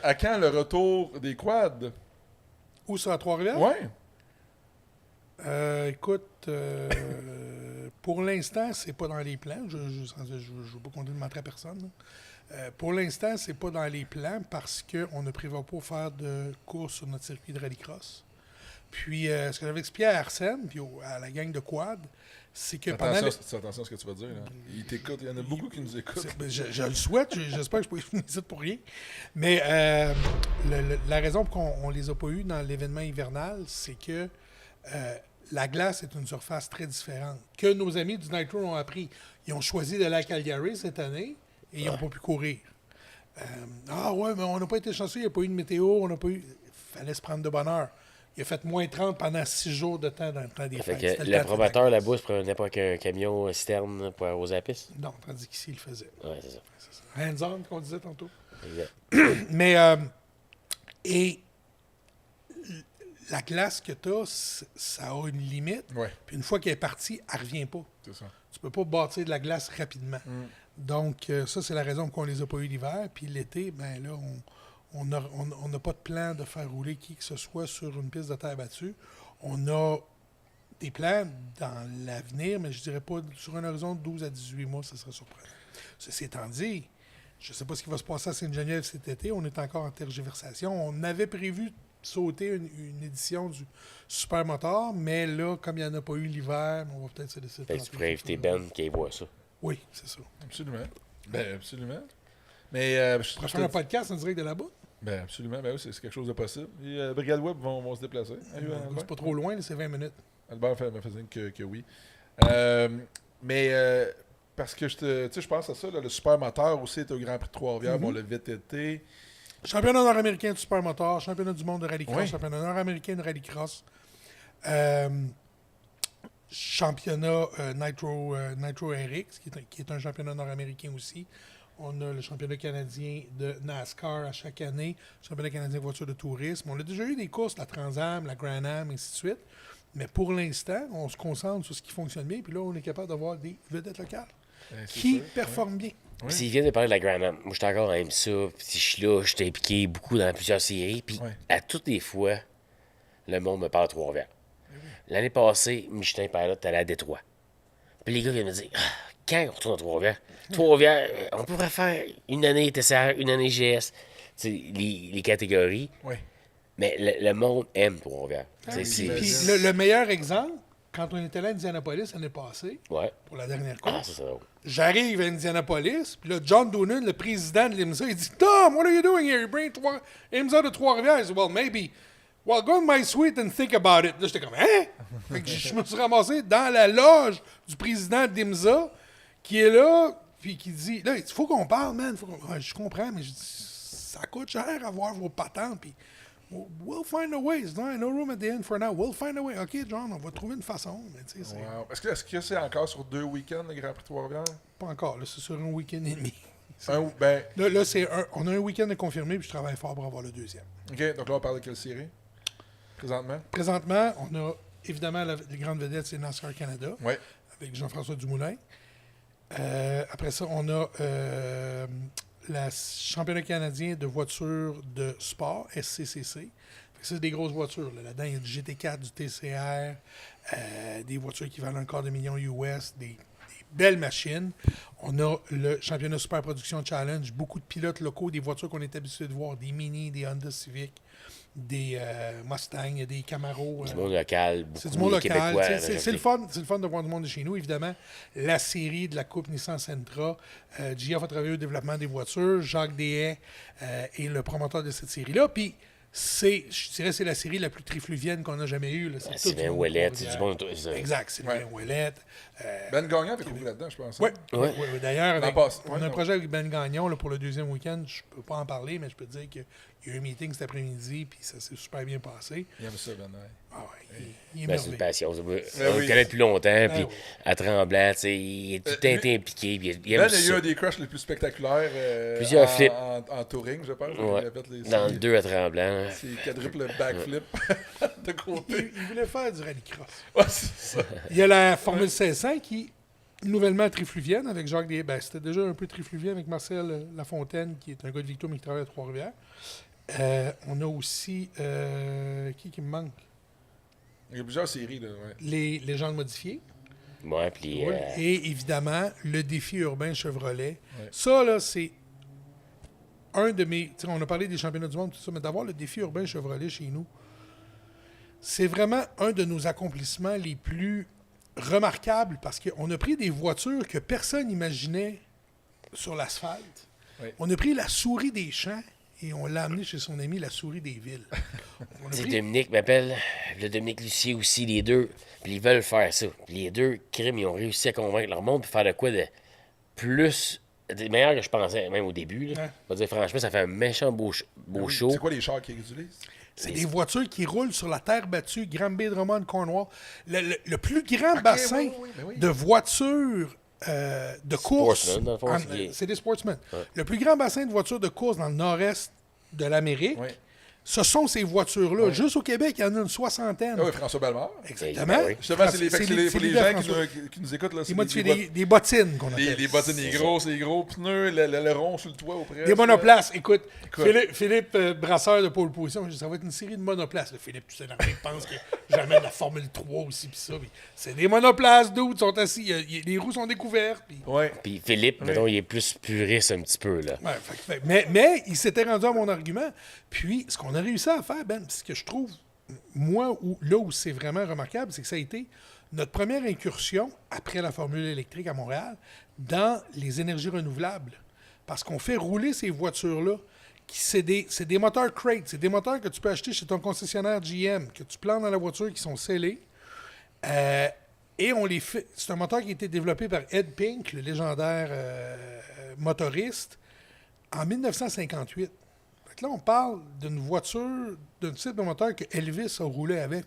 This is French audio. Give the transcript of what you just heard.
À quand le retour des quads? Où ça, à Trois-Rivières? Ouais. Écoute, pour l'instant, c'est pas dans les plans. Je ne veux pas compter de mentir à personne, là. Pour l'instant, c'est pas dans les plans parce qu'on ne prévoit pas faire de course sur notre circuit de rallycross. Puis, ce que j'avais expliqué à Arsène, puis à la gang de quad, c'est que Attention à ce que tu vas dire. Là. Il t'écoute. Il y en a beaucoup qui nous écoutent. Je le souhaite. J'espère que je peux finir ça pour rien. Mais la raison pour qu'on ne les a pas eus dans l'événement hivernal, c'est que la glace est une surface très différente. Que nos amis du Nitro ont appris. Ils ont choisi d'aller à Calgary cette année et ils n'ont pas pu courir. Ah ouais, mais on n'a pas été chanceux, il n'y a pas eu de météo, on n'a pas eu. Il fallait se prendre de bonne heure. Il a fait moins 30 pendant 6 jours de temps dans le temps des fêtes. Fait que l'approbateur là-bas se prenait pas qu'un camion citerne pour arroser la piste? Non, tandis qu'ici, il le faisait. Ouais, c'est ça. Hands-on, qu'on disait tantôt. Exact. Mais, et la glace que tu as, ça a une limite. Ouais. Puis une fois qu'elle est partie, elle ne revient pas. C'est ça. Tu peux pas bâtir de la glace rapidement. Donc, ça, c'est la raison pour qu'on les a pas eu l'hiver. Puis l'été, ben là, on n'a pas de plan de faire rouler qui que ce soit sur une piste de terre battue. On a des plans dans l'avenir, mais je dirais pas sur un horizon de 12 à 18 mois, ça serait surprenant. Ceci étant dit, je ne sais pas ce qui va se passer à Sainte-Geneviève cet été. On est encore en tergiversation. On avait prévu sauter une édition du Supermotor, mais là, comme il n'y en a pas eu l'hiver, on va peut-être se laisser Fait que tu pourrais inviter Ben qui voit ça. Oui, c'est ça. Absolument. Ben, absolument. Mais je On va faire un podcast en direct de là-bas. Ben, absolument. Ben oui, c'est quelque chose de possible. Et Brigade Web vont se déplacer. C'est pas trop loin, là, c'est 20 minutes. Albert me faisait que oui. Mais parce que je pense à ça, là, le supermoteur aussi est au Grand Prix de Trois-Rivières, bon, le VTT. Championnat nord-américain de supermoteur, championnat du monde de rallycross, Oui. championnat nord-américain de rallycross, championnat Nitro RX, qui est un championnat nord-américain aussi. On a le championnat canadien de NASCAR à chaque année, championnat canadien de voitures de tourisme. On a déjà eu des courses, la Trans Am, la Grand Am, et ainsi de suite. Mais pour l'instant, on se concentre sur ce qui fonctionne bien. Puis là, on est capable d'avoir des vedettes locales qui performent bien. Oui. S'ils viennent de parler de la Grand Am, moi, j'étais encore aime ça. Puis je suis là, je t'ai impliqué beaucoup dans plusieurs séries. Puis à toutes les fois, le monde me parle de Trois-Rivières. L'année passée, Michelin Pilot allait à Détroit. Puis les gars viennent me dire quand on retourne à Trois-Rivières? Trois-Rivières, on pourrait faire une année TCR, une année GS. Les catégories. Oui. Mais le monde aime Trois-Rivières. Puis le meilleur exemple, quand on était là à Indianapolis l'année passée, Ouais. pour la dernière Ah, course, c'est ça. j'arrive à Indianapolis, puis là, John Doonan, le président de l'IMSA, il dit « Tom, what are you doing here? You bring IMSA de Trois-Rivières. » Je dis « Well, maybe. Well, go in my suite and think about it. » Là, j'étais comme « Hein? » Fait que je me suis ramassé dans la loge du président de l'IMSA, qui est là, puis qui dit « Là, il faut qu'on parle, man. Ouais, je comprends, mais je dis, ça coûte cher avoir vos patentes, puis we'll find a way. No room at the end for now. We'll find a way. OK, John, on va trouver une façon. » Mais tu sais, Wow. Est-ce que c'est encore sur 2 week-ends, le Grand Prix de Trois-Rivières? pas encore. Là, c'est sur un week-end et demi. Ben, Là, on a un week-end de confirmé, puis je travaille fort pour avoir le deuxième. OK, donc là, on parle de quelle série? Présentement? Présentement, on a évidemment les grandes vedettes, c'est NASCAR Canada, Oui. avec Jean-François Dumoulin. Après ça, on a le championnat canadien de voitures de sport, SCCC. C'est des grosses voitures. Là-dedans, il y a du GT4, du TCR, des voitures qui valent un quart de million US, des belles machines. On a le championnat Super Production Challenge, beaucoup de pilotes locaux, des voitures qu'on est habitué de voir, des Mini, des Honda Civic, des Mustang, des Camaro. Du monde local, beaucoup C'est du monde local. Québécois. C'est le fun de voir du monde de chez nous. Évidemment, la série de la Coupe Nissan Sentra. GF a travaillé au développement des voitures. Jacques Deshaies est le promoteur de cette série-là. Puis, je dirais c'est la série la plus trifluvienne qu'on a jamais eue. Là. C'est bien Ouellette, c'est du monde. Exact, c'est bien Ouellette. Ben Gagnon avait couru là-dedans, je pense. Oui. Ouais. D'ailleurs, on a un Ouais. projet avec Ben Gagnon là, pour le deuxième week-end. Je peux pas en parler, mais je peux te dire qu'il y a eu un meeting cet après-midi, puis ça s'est super bien passé. Il aime ça, Ben. Ouais. Ah ouais, il est Ben, c'est une merveilleux. passion. On oui. le connaît depuis longtemps, puis oui. à Tremblant, tu sais, il est tout le temps été impliqué. Puis il aime Ben, il y a eu ça. un des crushs les plus spectaculaires Plusieurs flips. en touring, je pense. Ouais. Il a fait les Dans le 2 à Tremblant. C'est quadruple backflip de côté. Il voulait faire du rallycross. Ouais, c'est ça. Il y a la Formule 1600 qui nouvellement trifluvienne avec Jacques Deshaies. Ben, c'était déjà un peu trifluvienne avec Marcel Lafontaine, qui est un gars de Victo, mais qui travaille à Trois-Rivières. On a aussi... qui me manque? Il y a plusieurs séries, là. Ouais. Les légendes modifiées. Ouais, puis. Et évidemment, le défi urbain Chevrolet. Ouais. Ça, là, c'est un de mes... On a parlé des championnats du monde, tout ça, mais d'avoir le défi urbain Chevrolet chez nous, c'est vraiment un de nos accomplissements les plus remarquables parce qu'on a pris des voitures que personne n'imaginait sur l'asphalte. Ouais. On a pris la souris des champs et on l'a amené chez son ami la souris des villes. Dominique m'appelle, le Dominique Lucier aussi, les deux, puis ils veulent faire ça. Puis les deux, crime, ils ont réussi à convaincre leur monde pour faire de quoi de plus... meilleur que je pensais, même au début. Là. Ouais. Je veux dire, franchement, ça fait un méchant beau show. C'est quoi les chars qu'ils utilisent? C'est des voitures qui roulent sur la terre battue, Granby, Drummond, Cornwall. Le plus grand bassin de voitures de course... Sportsman, dans le fond, c'est des sportsmen. Ouais. Le plus grand bassin de voitures de course dans le nord-est de l'Amérique, ce sont ces voitures-là. Ouais. Juste au Québec, il y en a une soixantaine. Ah oui, François Bellemare. Exactement. Oui. Justement, pour les gens qui nous écoutent, là, c'est des bottines qu'on appelle. Les bottines, les gros pneus, le rond sur le toit au près. Des monoplaces. Écoute, Philippe Brasseur de Pôle Position, ça va être une série de monoplaces. Là, Philippe, tu sais, il pense que jamais la Formule 3 aussi, puis ça. C'est des monoplaces, d'autres sont assis, les roues sont découvertes. Puis Philippe, mettons, il est plus puriste un petit peu, là. Ouais, mais il s'était rendu à mon argument. Puis, ce qu'on a réussi à faire, Ben, ce que je trouve, moi, là où c'est vraiment remarquable, c'est que ça a été notre première incursion, après la formule électrique à Montréal, dans les énergies renouvelables. Parce qu'on fait rouler ces voitures-là, c'est des moteurs crate, c'est des moteurs que tu peux acheter chez ton concessionnaire GM, que tu plantes dans la voiture, qui sont scellés. Et on les fait. C'est un moteur qui a été développé par Ed Pink, le légendaire motoriste, en 1958. Là, on parle d'une voiture, d'un type de moteur que Elvis a roulé avec.